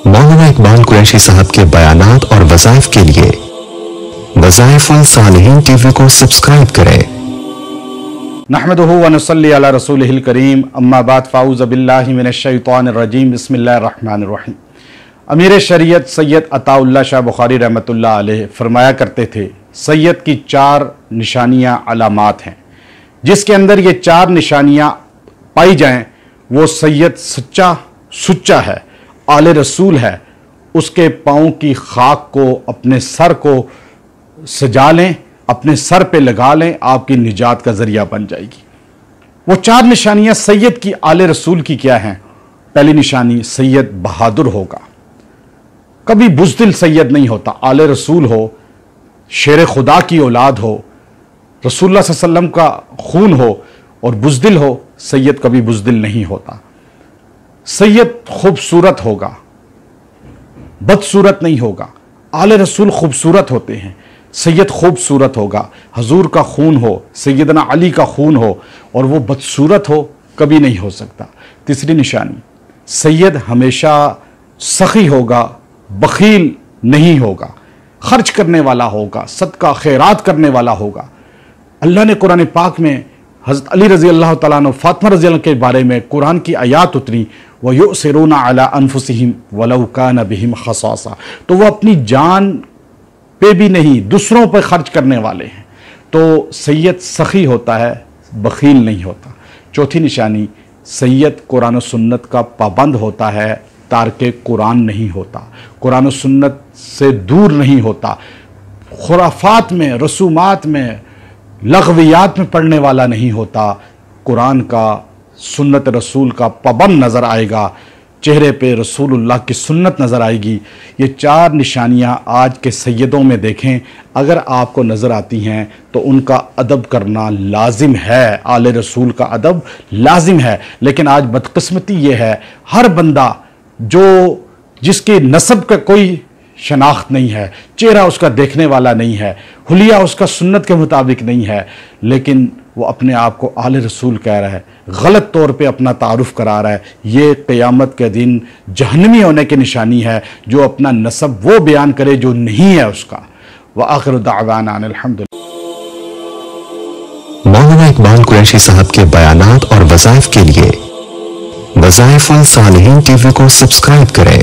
مولانا اقبال قریشی صاحب کے بیانات اور وظائف کے لیے وظائف الصالحین ٹی وی کو سبسکرائب کریں۔ نحمدہ ونصلی علی رسولہ الکریم، اما بعد فاعوذ باللہ من الشیطان الرجیم، بسم اللہ الرحمن الرحیم۔ امیر شریعت سید عطا اللہ شاہ بخاری رحمۃ اللہ علیہ فرمایا کرتے تھے، سید کی 4 نشانیاں علامات ہیں، جس کے اندر یہ 4 نشانیاں پائی جائیں وہ سید سچا ہے، آل رسول ہے، اس کے پاؤں کی خاک کو اپنے سر کو سجا لیں، اپنے سر پہ لگا لیں، آپ کی نجات کا ذریعہ بن جائے گی۔ وہ 4 نشانیاں سید کی آل رسول کی کیا ہیں؟ پہلی نشانی، سید بہادر ہوگا، کبھی بزدل سید نہیں ہوتا۔ آل رسول ہو، شیر خدا کی اولاد ہو، رسول اللہ صلی اللہ علیہ وسلم کا خون ہو اور بزدل ہو، سید کبھی بزدل نہیں ہوتا۔ سید خوبصورت ہوگا، بدصورت نہیں ہوگا۔ آل رسول خوبصورت ہوتے ہیں، سید خوبصورت ہوگا۔ حضور کا خون ہو، سیدنا علی کا خون ہو اور وہ بدصورت ہو، کبھی نہیں ہو سکتا۔ تیسری نشانی، سید ہمیشہ سخی ہوگا، بخیل نہیں ہوگا، خرچ کرنے والا ہوگا، صدقہ خیرات کرنے والا ہوگا۔ اللہ نے قرآن پاک میں حضرت علی رضی اللہ تعالیٰ عنہ، فاطمہ رضی اللہ عنہ کے بارے میں قرآن کی آیات اتری، وَيُؤْثِرُونَ عَلَىٰ أَنفُسِهِمْ وَلَوْ كَانَ بِهِمْ خَصَاصَةٌ، تو وہ اپنی جان پہ بھی نہیں، دوسروں پہ خرچ کرنے والے ہیں۔ تو سید سخی ہوتا ہے، بخیل نہیں ہوتا۔ چوتھی نشانی، سید قرآن و سنت کا پابند ہوتا ہے، تارک قرآن نہیں ہوتا، قرآن و سنت سے دور نہیں ہوتا، خرافات میں، رسومات میں، لغویات میں پڑھنے والا نہیں ہوتا۔ قرآن کا، سنت رسول کا پابند نظر آئے گا، چہرے پہ رسول اللہ کی سنت نظر آئے گی۔ یہ 4 نشانیاں آج کے سیدوں میں دیکھیں، اگر آپ کو نظر آتی ہیں تو ان کا ادب کرنا لازم ہے، آل رسول کا ادب لازم ہے۔ لیکن آج بدقسمتی یہ ہے، ہر بندہ جس کے نسب کا کوئی شناخت نہیں ہے، چہرہ اس کا دیکھنے والا نہیں ہے، حلیہ اس کا سنت کے مطابق نہیں ہے، لیکن وہ اپنے آپ کو آل رسول کہہ رہا ہے، غلط طور پہ اپنا تعارف کرا رہا ہے۔ یہ قیامت کے دن جہنمی ہونے کی نشانی ہے، جو اپنا نسب وہ بیان کرے جو نہیں ہے اس کا۔ وآخر دعوانا ان الحمدللہ۔ مولانا اقبال قریشی صاحب کے بیانات اور وظائف کے لیے وظائف الصالحین ٹی وی کو سبسکرائب کریں۔